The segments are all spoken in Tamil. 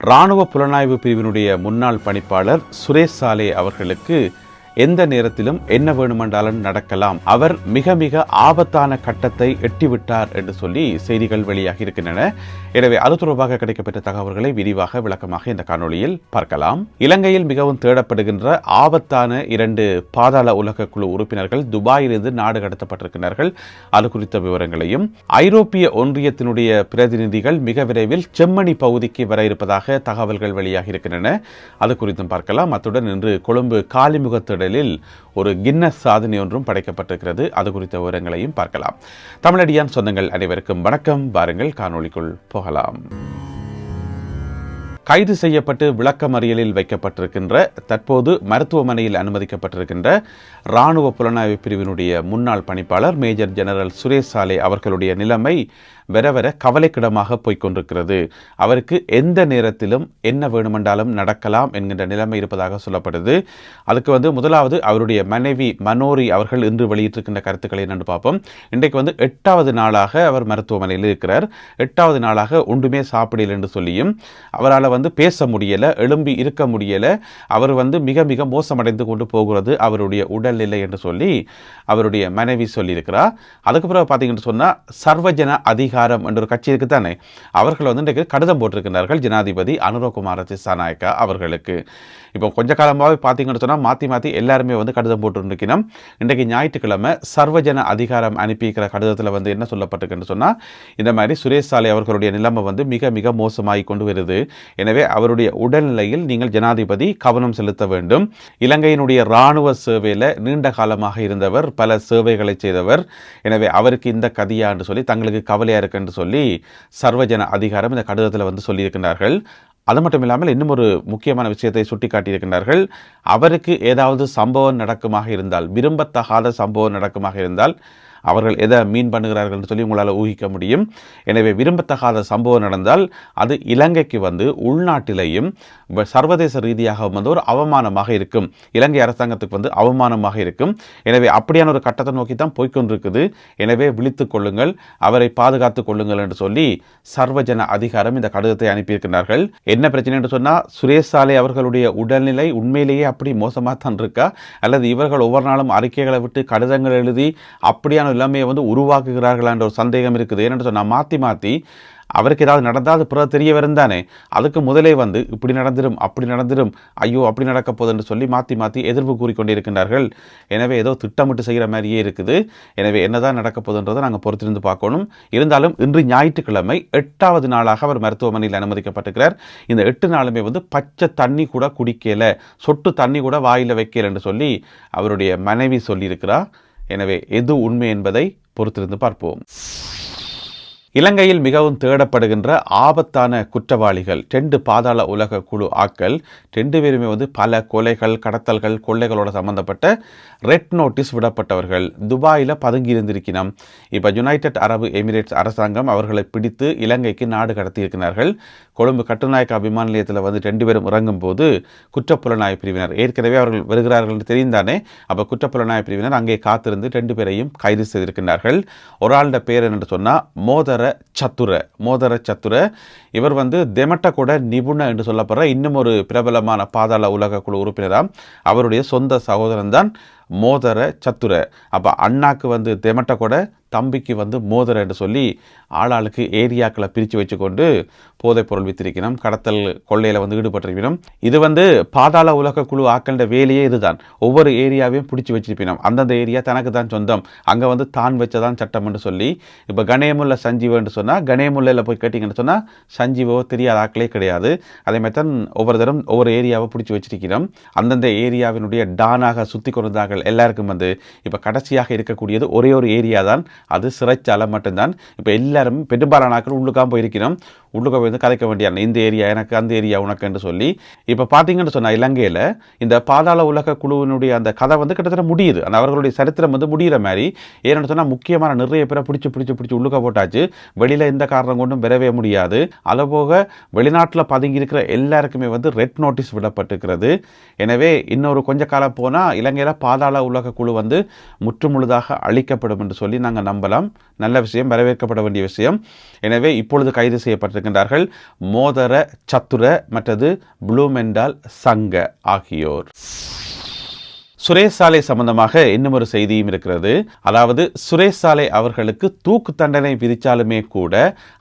இராணுவ புலனாய்வு பிரிவினுடைய முன்னாள் பணிப்பாளர் சுரேஷ் சாலே அவர்களுக்கு எந்த நேரத்திலும் என்ன வேணுமென்றாலும் நடக்கலாம், அவர் மிக மிக ஆபத்தான கட்டத்தை எட்டிவிட்டார் என்று சொல்லி செய்திகள் வெளியாகி இருக்கின்றன. எனவே அது தொடர்பாக கிடைக்கப்பட்ட தகவல்களை விரிவாக விளக்கமாக இந்த காணொளியில் பார்க்கலாம். இலங்கையில் மிகவும் தேடப்படுகின்ற ஆபத்தான 2 பாதாள உலக குழு உறுப்பினர்கள் துபாயிலிருந்து நாடு கடத்தப்பட்டிருக்கிறார்கள். அது குறித்த விவரங்களையும், ஐரோப்பிய ஒன்றியத்தினுடைய பிரதிநிதிகள் மிக விரைவில் செம்மணி பகுதிக்கு வர இருப்பதாக தகவல்கள் வெளியாகி இருக்கின்றன. அது குறித்தும் பார்க்கலாம். அத்துடன் இன்று கொழும்பு காலிமுகத்திடலில் ஒரு கின்னஸ் சாதனை ஒன்றும் படைக்கப்பட்டிருக்கிறது. அது குறித்த விவரங்களையும் பார்க்கலாம். தமிழடியான் சொந்தங்கள் அனைவருக்கும் வணக்கம். வாருங்கள் காணொளிக்குள் போகலாம். கைது செய்யப்பட்டு விளக்கமறியலில் வைக்கப்பட்டிருக்கின்ற, தற்போது மருத்துவமனையில் அனுமதிக்கப்பட்டிருக்கின்ற இராணுவ புலனாய்வு பிரிவினுடைய முன்னாள் பணிப்பாளர் மேஜர் ஜெனரல் சுரேஷ் சாலே அவர்களுடைய நிலைமை வர வர கவலைக்கிடமாக போய்கொண்டிருக்கிறது. அவருக்கு எந்த நேரத்திலும் என்ன வேணுமென்றாலும் நடக்கலாம் என்கின்ற நிலைமை இருப்பதாக சொல்லப்படுது. அதுக்கு முதலாவது அவருடைய மனைவி மனோரி அவர்கள் இன்று வெளியிட்டிருக்கின்ற கருத்துக்களை என்னென்று பார்ப்போம். இன்றைக்கு 8வது நாளாக அவர் மருத்துவமனையில் இருக்கிறார். 8வது நாளாக ஒன்றுமே சாப்பிடல என்று சொல்லியும் அவரால் பேச முடியல, எழும்பி இருக்க முடியல, அவர் மிக மிக மோசமடைந்து கொண்டு போகிறது அவருடைய உடல்நிலை என்று சொல்லி அவருடைய மனைவி சொல்லியிருக்கிறார். அதுக்கு பிறகு பார்த்தீங்கன்னு சொன்னால் சர்வஜன அதிகாரம் என்ற ஒரு கட்சி இருக்குதானே, அவர்கள் இன்றைக்கு கடிதம் போட்டிருக்கிறார்கள் ஜனாதிபதி அனுரகுமார திசாநாயக்கா அவர்களுக்கு. இப்போ கொஞ்ச காலமாகவே பார்த்தீங்கன்னு சொன்னால் மாற்றி எல்லாருமே கடிதம் போட்டுருக்கணும். இன்றைக்கு ஞாயிற்றுக்கிழமை சர்வஜன அதிகாரம் அனுப்பியிருக்கிற கடிதத்தில் என்ன சொல்லப்பட்டிருக்குன்னு சொன்னால், இந்த மாதிரி சுரேஷ் சாலே அவர்களுடைய நிலைமை மிக மிக மோசமாகி கொண்டு வருது. எனவே அவருடைய உடல்நிலையில் நீங்கள் ஜனாதிபதி கவனம் செலுத்த வேண்டும். இலங்கையினுடைய இராணுவ சேவையில் நீண்ட காலமாக இருந்தவர், பல சேவைகளை செய்தவர். எனவே அவருக்கு இந்த கதியா என்று சொல்லி தங்களுக்கு கவலையாக இருக்கு என்று சொல்லி சர்வஜன அதிகாரம் இந்த கடிதத்தில் சொல்லியிருக்கிறார்கள். அது மட்டும் இல்லாமல் இன்னும் ஒரு முக்கியமான விஷயத்தை சுட்டிக்காட்டியிருக்கின்றார்கள். அவருக்கு ஏதாவது சம்பவம் நடக்குமாக இருந்தால், விரும்பத்தகாத சம்பவம் நடக்குமாக இருந்தால் அவர்கள் எதை மீன் பண்ணுகிறார்கள் என்று சொல்லி உங்களால் ஊகிக்க முடியும். எனவே விரும்பத்தகாத சம்பவம் நடந்தால் அது இலங்கைக்கு உள்நாட்டிலேயும் சர்வதேச ரீதியாக ஒரு அவமானமாக இருக்கும், இலங்கை அரசாங்கத்துக்கு அவமானமாக இருக்கும். எனவே அப்படியான ஒரு கட்டத்தை நோக்கி தான் போய்கொண்டிருக்குது. எனவே விழித்துக் கொள்ளுங்கள், அவரை பாதுகாத்துக் கொள்ளுங்கள் என்று சொல்லி சர்வஜன அதிகாரம் இந்த கடிதத்தை அனுப்பியிருக்கிறார்கள். என்ன பிரச்சனை என்று சொன்னால், சுரேஷ் சாலே அவர்களுடைய உடல்நிலை உண்மையிலேயே அப்படி மோசமாக தான் இருக்கா, அல்லது இவர்கள் ஒவ்வொரு நாளும் அறிக்கைகளை விட்டு கடிதங்கள் எழுதி அப்படியான எல்லாமே உருவாக்குகிறார்கள் என்ற ஒரு சந்தேகம் இருக்குது. ஏன்னு சொன்னால் மாற்றி அவருக்கு ஏதாவது நடந்தால் அது பிறகு தெரிய வருந்தானே, அதுக்கு முதலே இப்படி நடந்துடும் அப்படி நடந்துடும், ஐயோ அப்படி நடக்க போகுது என்று சொல்லி மாற்றி எதிர்ப்பு கூறிக்கொண்டிருக்கின்றார்கள். எனவே ஏதோ திட்டமிட்டு செய்கிற மாதிரியே இருக்குது. எனவே என்னதான் நடக்க போகுதுன்றதை நாங்கள் பொறுத்திருந்து பார்க்கணும். இருந்தாலும் இன்று ஞாயிற்றுக்கிழமை 8வது நாளாக அவர் மருத்துவமனையில் அனுமதிக்கப்பட்டிருக்கிறார். இந்த 8 நாளுமே பச்சை தண்ணி கூட குடிக்கல, சொட்டு தண்ணி கூட வாயில் வைக்கல என்று சொல்லி அவருடைய மனைவி சொல்லியிருக்கிறார். எனவே எது உண்மை என்பதை பொறுத்திருந்து பார்ப்போம். இலங்கையில் மிகவும் தேடப்படுகின்ற ஆபத்தான குற்றவாளிகள் 2 பாதாள உலக குழு ஆட்கள் 2 பேருமே பல கொலைகள், கடத்தல்கள், கொள்ளைகளோடு சம்பந்தப்பட்ட ரெட் நோட்டீஸ் விடப்பட்டவர்கள் துபாயில் பதுங்கி இருந்திருக்கணும். இப்போ யுனைடெட் அரபு எமிரேட்ஸ் அரசாங்கம் அவர்களை பிடித்து இலங்கைக்கு நாடு கடத்தி இருக்கிறார்கள். கொழும்பு கட்டுநாயக்கா விமான நிலையத்தில் 2 பேரும் இறங்கும் போது குற்றப்புலனாய்வு பிரிவினர் ஏற்கனவே அவர்கள் வருகிறார்கள் என்று தெரிந்தானே, அப்போ குற்றப்புலனாய்வு பிரிவினர் அங்கே காத்திருந்து 2 பேரையும் கைது செய்திருக்கிறார்கள். ஒரு ஆளுடைய பேர் என்று சொன்னால் மோதர சத்துர. இவர் தெமட்ட கூட நிபுண என்று சொல்லப்படுற இன்னும் ஒரு பிரபலமான பாதாள உலக குழு உறுப்பினராம். அவருடைய சொந்த சகோதரன் தான் மோதர சத்துர. அப்போ அண்ணாக்கு தெமட்ட கூட, தம்பிக்கு மோதர என்று சொல்லி ஆளாளுக்கு ஏரியாக்களை பிரித்து வச்சுக்கொண்டு போதைப் பொருள் வித்திருக்கணும், கடத்தல் கொள்ளையில் ஈடுபட்டிருக்கணும். இது பாதாள உலக குழு ஆக்கள வேலையே இதுதான். ஒவ்வொரு ஏரியாவையும் பிடிச்சி வச்சிருப்பினோம், அந்தந்த ஏரியா தனக்கு தான் சொந்தம், அங்கே தான் வச்சதான் சட்டம் என்று சொல்லி. இப்போ கணேமுல்ல சஞ்சீவ என்று சொன்னால் கணேமுல்லையில் போய் கேட்டிங்கன்னு சொன்னால் சஞ்சீவோ தெரியாத ஆக்களே கிடையாது. அதே மாதிரி தான் ஒவ்வொரு தரம் ஒவ்வொரு ஏரியாவை பிடிச்சி வச்சிருக்கிறோம். அந்தந்த ஏரியாவினுடைய டானாக சுற்றி கொண்டார்கள் எல்லாருக்கும். இப்போ கடைசியாக இருக்கக்கூடியது ஒரே ஒரு ஏரியா தான், அது சிறைச்சாலை மட்டும்தான். இப்போ எல்லாரும் பெரும்பாலான ஆக்கள் உள்ளுக்காக போயிருக்கிறோம், உள்ளுக்க போய் கதைக்க வேண்டியான இந்த ஏரியா எனக்கு, அந்த ஏரியா உனக்கு என்று சொல்லி. இப்போ பார்த்தீங்கன்னு சொன்னால் இலங்கையில் இந்த பாதாள உலக குழுவினுடைய அந்த கதை கிட்டத்தட்ட முடியுது, அந்த அவர்களுடைய சரித்திரம் முடிகிற மாதிரி. ஏன்னு சொன்னால் முக்கியமான நிறைய பேரை பிடிச்சி உள்ளுக்க போட்டாச்சு, வெளியில் எந்த காரணம் கொண்டும் வரவே முடியாது. அதுபோக வெளிநாட்டில் பதுங்கி இருக்கிற எல்லாருக்குமே ரெட் நோட்டீஸ் விடப்பட்டிருக்கிறது. எனவே இன்னொரு கொஞ்ச காலம் போனால் இலங்கையில் பாதாள உலக குழு முற்றுமுழுதாக அழிக்கப்படும் என்று சொல்லி நாங்கள் நம்பலாம். நல்ல விஷயம், வரவேற்கப்பட வேண்டிய விஷயம். எனவே இப்பொழுது கைது செய்யப்பட்டிருக்கின்றார்கள் மோதர சத்துர மற்றது ப்ளூமெண்டால் சங்க ஆகியோர். சுரேஷ் சாலை சம்பந்தமாக இன்னும் ஒரு செய்தியும் இருக்கிறது. அதாவது சுரேஷ் சாலை அவர்களுக்கு தூக்கு தண்டனை விதித்தாலுமே கூட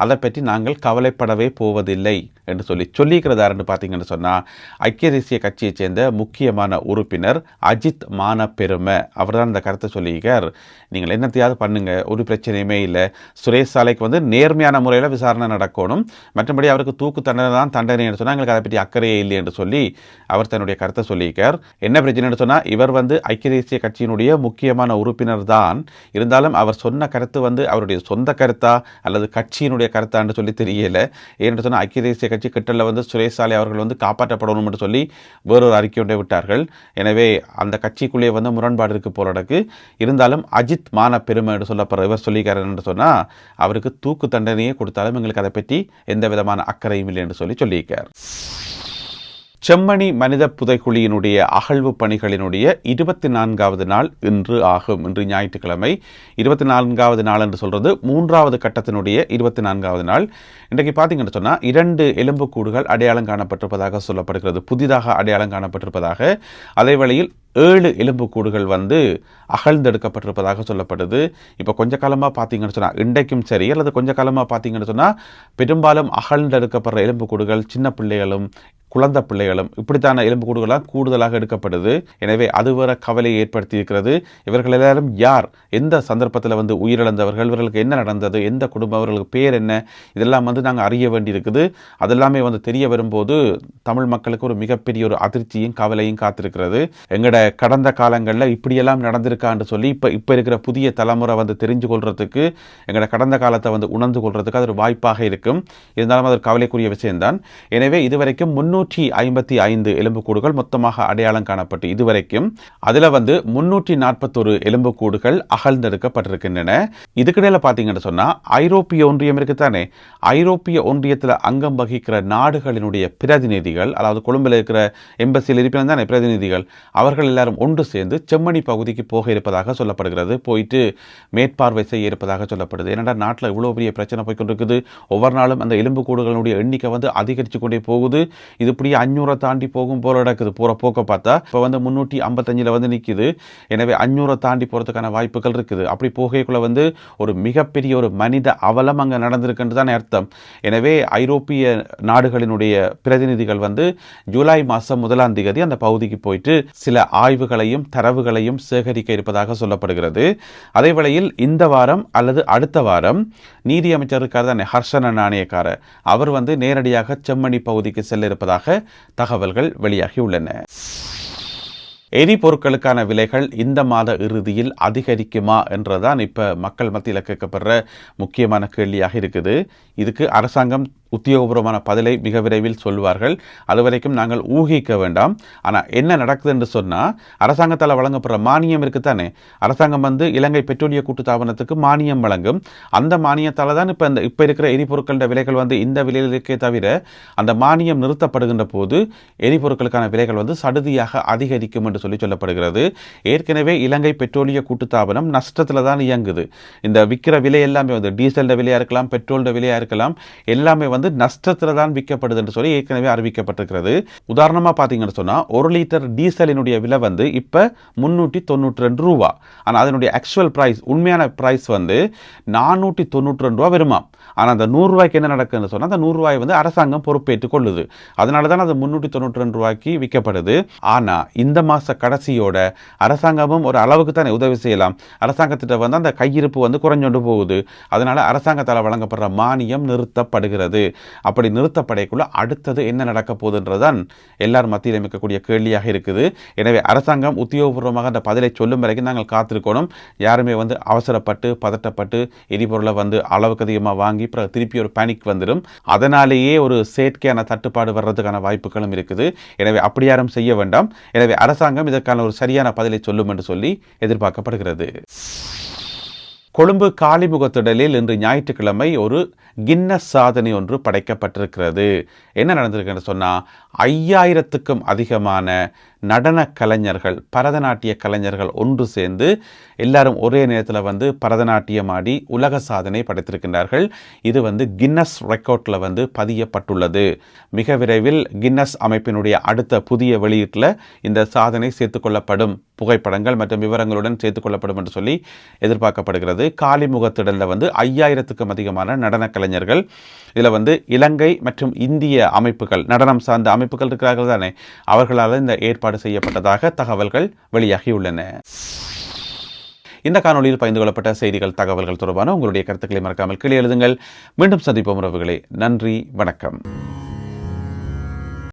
அதை பற்றி நாங்கள் கவலைப்படவே போவதில்லை என்று சொல்லியிருக்கிறதாருன்னு பார்த்தீங்கன்னு சொன்னால், ஐக்கிய தேசிய கட்சியைச் சேர்ந்த முக்கியமான உறுப்பினர் அஜித் மான பெருமை அவர் தான் இந்த கருத்தை சொல்லியிருக்கார். நீங்கள் என்னத்தையாவது பண்ணுங்க, ஒரு பிரச்சனையுமே இல்லை. சுரேஷ் சாலைக்கு வந்து நேர்மையான முறையில் விசாரணை நடக்கணும், மற்றபடி அவருக்கு தூக்கு தண்டனை தான் தண்டனை என்று சொன்னால் எங்களுக்கு அதை பற்றி அக்கறையே இல்லை என்று சொல்லி அவர் தன்னுடைய கருத்தை சொல்லியிருக்கார். என்ன பிரச்சனைன்னு சொன்னால், இவர் வந்து ஐக்கிய தேசிய கட்சியினுடைய முக்கியமான உறுப்பினர் தான், இருந்தாலும் அவர் சொன்ன கருத்து வந்து அவருடைய சொந்த கருத்தா அல்லது கட்சியினுடைய கருத்தான்னு சொல்லி தெரியல. ஏன்னு சொன்னால், ஐக்கிய தேசிய கட்சி கிட்டல வந்து சுரேஷ் சாலை அவர்கள் வந்து காப்பாற்றப்படணும் என்று சொல்லி வேறொரு அறிக்கை ஒன்றை விட்டார்கள். எனவே அந்த கட்சிக்குள்ளே வந்து முரண்பாடு இருக்கு போலடக்கு. இருந்தாலும் அஜித் மான பெருமை என்று சொல்லப்படுற இவர் சொல்லிக்காரர் என்று சொன்னால், அவருக்கு தூக்கு தண்டனையே கொடுத்தாலும் எங்களுக்கு அதை பற்றி எந்த விதமான அக்கறையும் இல்லை என்று சொல்லியிருக்கார். செம்மணி மனித புதைக்குழியினுடைய அகழ்வு பணிகளினுடைய 24வது நாள் இன்று ஆகும். இன்று ஞாயிற்றுக்கிழமை 24வது நாள் என்று சொல்றது 3வது கட்டத்தினுடைய 24வது நாள். இன்றைக்கு பார்த்தீங்கன்னு சொன்னால் 2 எலும்புக்கூடுகள் அடையாளம் காணப்பட்டிருப்பதாக சொல்லப்படுகிறது, புதிதாக அடையாளம் காணப்பட்டிருப்பதாக. அதே வேளையில் 7 எலும்புக்கூடுகள் வந்து அகழ்ந்தெடுக்கப்பட்டிருப்பதாக சொல்லப்படுது. இப்போ கொஞ்ச காலமாக பார்த்தீங்கன்னு சொன்னால், இன்றைக்கும் சரி அல்லது கொஞ்ச காலமாக பார்த்தீங்கன்னு சொன்னால், பெரும்பாலும் அகழ்ந்தெடுக்கப்படுற எலும்புக்கூடுகள் சின்ன பிள்ளைகளும் குழந்தை பிள்ளைகளும் இப்படித்தான எலும்புக்கூடுகளாக கூடுதலாக எடுக்கப்படுது. எனவே அது வேற கவலையை ஏற்படுத்தி இருக்கிறது. இவர்கள் எல்லாரும் யார், எந்த சந்தர்ப்பத்தில் வந்து உயிரிழந்தவர்கள், இவர்களுக்கு என்ன நடந்தது, எந்த குடும்பம், அவர்களுக்கு பேர் என்ன, இதெல்லாம் வந்து நாங்கள் அறிய வேண்டியிருக்குது. அதெல்லாமே வந்து தெரிய வரும்போது தமிழ் மக்களுக்கு ஒரு மிகப்பெரிய ஒரு அதிர்ச்சியும் கவலையும் காத்திருக்கிறது. எங்களோட கடந்த காலங்களில் இப்படியெல்லாம் நடந்திருக்கான்னு சொல்லி இப்போ இருக்கிற புதிய தலைமுறை வந்து தெரிஞ்சு கொள்றதுக்கு, எங்களோட கடந்த காலத்தை வந்து உணர்ந்து கொள்றதுக்கு அது ஒரு வாய்ப்பாக இருக்கும். இருந்தாலும் அது ஒரு கவலைக்குரிய விஷயம்தான். எனவே இதுவரைக்கும் 355 எலும்புக்கூடுகள் மொத்தமாக அடையாளம் காணப்பட்டு இதுவரைக்கும் அதில் வந்து 341 எலும்புக்கூடுகள் அகழ்ந்தெடுக்கப்பட்டிருக்கின்றன. இதுக்கிடையில் பார்த்தீங்கன்னு சொன்னால், ஐரோப்பிய ஒன்றியம் இருக்குத்தானே, ஐரோப்பிய ஒன்றியத்தில் அங்கம் வகிக்கிற நாடுகளினுடைய பிரதிநிதிகள், அதாவது கொழும்பில் இருக்கிற எம்பசியில் இருப்பினர் தானே பிரதிநிதிகள், அவர்கள் எல்லாரும் ஒன்று சேர்ந்து செம்மணி பகுதிக்கு போக இருப்பதாக சொல்லப்படுகிறது. போயிட்டு மேற்பார்வை செய்ய இருப்பதாக சொல்லப்படுது. ஏன்னா நாட்டில் இவ்வளோ பெரிய பிரச்சனை போய்கொண்டிருக்குது. ஒவ்வொரு நாளும் அந்த எலும்புக்கூடுகளுடைய எண்ணிக்கை வந்து அதிகரித்து கொண்டே போகுது. இது இப்படி 500 தாண்டி போகும் போல நடக்குது. போகிற போக்க பார்த்தா இப்போ வந்து 355 வந்து நிற்குது. எனவே 500 தாண்டி போகிறதுக்கான வாய்ப்புகள் இருக்குது. அப்படி போகைக்குள்ள வந்து ஒரு மிகப்பெரிய ஒரு மனித அவலம் அங்கே நடந்திருக்குன்னு தான் அர்த்தம். எனவே ஐரோப்பிய நாடுகளினுடைய பிரதிநிதிகள் வந்து ஜூலை மாதம் 1ஆம் தேதி அந்த பகுதிக்கு போயிட்டு சில ஆய்வுகளையும் தரவுகளையும் சேகரிக்க இருப்பதாக சொல்லப்படுகிறது. அதே வேளையில் இந்த வாரம் அல்லது அடுத்த வாரம் நீதி அமைச்சர் இருக்கார் தானே, ஹர்ஷன நாணயக்கார, அவர் வந்து நேரடியாக செம்மணி பகுதிக்கு செல்ல இருப்பதாக தகவல்கள் வெளியாகியுள்ளன. எரிபொருட்களுக்கான விலைகள் இந்த மாத இறுதியில் அதிகரிக்குமா என்றதான் இப்ப மக்கள் மத்தியில் கேட்கப்படுற முக்கியமான கேள்வியாக இருக்குது. இதுக்கு அரசாங்கம் உத்தியோகபூர்வமான பதிலை மிக விரைவில் சொல்வார்கள். அது வரைக்கும் நாங்கள் ஊகிக்க வேண்டாம். ஆனால் என்ன நடக்குது என்று சொன்னால், அரசாங்கத்தால் வழங்கப்படுற மானியம் இருக்குத்தானே, அரசாங்கம் வந்து இலங்கை பெட்ரோலிய கூட்டுத்தாபனத்துக்கு மானியம் வழங்கும். அந்த மானியத்தால் தான் இப்போ இருக்கிற எரிபொருட்களோட விலைகள் வந்து இந்த விலையில் இருக்கே தவிர, அந்த மானியம் நிறுத்தப்படுகின்ற போது எரிபொருட்களுக்கான விலைகள் வந்து சடுதியாக அதிகரிக்கும் என்று சொல்லப்படுகிறது. ஏற்கனவே இலங்கை பெட்ரோலிய கூட்டுத்தாபனம் நஷ்டத்தில் தான் இயங்குது. இந்த விற்கிற விலை எல்லாமே வந்து டீசல் விலையாக இருக்கலாம், பெட்ரோல் விலையாக இருக்கலாம், எல்லாமே வந்து நஷ்டத்தில் தான் விற்கப்படுது என்று சொல்லி ஏற்கனவே அறிவிக்கப்பட்டிருக்கிறது. உதாரணமாக பார்த்தீங்கன்னு சொன்னால், 1 லிட்டர் டீசலினுடைய விலை வந்து இப்போ 392 ரூபா. ஆனால் அதனுடைய ஆக்சுவல் பிரைஸ், உண்மையான பிரைஸ் வந்து 492 ரூபா வருமா. ஆனால் அந்த 100 ரூபாய்க்கு என்ன நடக்குதுன்னு சொன்னால், அந்த 100 ரூபாய் வந்து அரசாங்கம் பொறுப்பேற்றுக் கொள்ளுது. அதனால தான் அது 392 ரூபாய்க்கு விற்கப்படுது. ஆனால் இந்த மாத கடைசியோட அரசாங்கமும் ஒரு அளவுக்கு தானே உதவி செய்யலாம். அரசாங்கத்திட்ட வந்து அந்த கையிருப்பு வந்து குறைஞ்சொண்டு போகுது. அதனால அரசாங்கத்தால் வழங்கப்படுற மானியம் நிறுத்தப்படுகிறது. அப்படி நிறுத்தப்படைக்குள்ள அடுத்தது என்ன நடக்க போகுதுன்றதான் எல்லாரும் மத்தியில் இருக்கக்கூடிய கேள்வியாக இருக்குது. எனவே அரசாங்கம் உத்தியோகபூர்வமாக அந்த பதிலை சொல்லும் வரைக்கும் நாங்கள் காத்திருக்கணும். யாருமே வந்து அவசரப்பட்டு பதட்டப்பட்டு எரிபொருளை வந்து அளவுக்கு அதிகமாக வாங்கி திருப்பி ஒரு பேனிக் வந்துடும். அதனாலேயே ஒரு செயற்கையான தட்டுப்பாடு வர்றதுக்கான வாய்ப்புகளும் இருக்குது. எனவே அப்படி யாரும் செய்ய வேண்டாம். எனவே அரசாங்கம் இதற்கான ஒரு சரியான பதிலை சொல்லும் என்று சொல்லி எதிர்பார்க்கப்படுகிறது. கொழும்பு காலிமுகத்திடலில் இன்று ஞாயிற்றுக்கிழமை ஒரு கின்னஸ் சாதனை ஒன்று படைக்கப்பட்டிருக்கிறது. என்ன நடந்திருக்குன்னு சொன்னால், 5000க்கும் அதிகமான நடன கலைஞர்கள், பரதநாட்டிய கலைஞர்கள் ஒன்று சேர்ந்து எல்லாரும் ஒரே நேரத்தில் பரதநாட்டியம் ஆடி உலக சாதனை படைத்திருக்கின்றார்கள். இது கின்னஸ் ரெக்கார்டில் பதியப்பட்டுள்ளது. மிக விரைவில் கின்னஸ் அமைப்பினுடைய அடுத்த புதிய வெளியீட்டில் இந்த சாதனை சேர்த்துக்கொள்ளப்படும். புகைப்படங்கள் மற்றும் விவரங்களுடன் சேர்த்துக்கொள்ளப்படும் என்று சொல்லி எதிர்பார்க்கப்படுகிறது. காலிமுகத்திடலில் 5000க்கும் அதிகமான நடன கலைஞர்கள், இதில் இலங்கை மற்றும் இந்திய அமைப்புகள், நடனம் சார்ந்த அமைப்புகள் இருக்கிறார்கள் தானே, அவர்களால் இந்த ஏற்பாடு செய்யப்பட்டதாக தகவல்கள் வெளியாகியுள்ளன. இந்த காணொலியில் பகிர்ந்து கொள்ளப்பட்ட செய்திகள், தகவல்கள் தொடர்பான உங்களுடைய கருத்துக்களை மறக்காமல் கீழே எழுதுங்கள். மீண்டும் சந்திப்போம் உறவுகளே. நன்றி, வணக்கம்.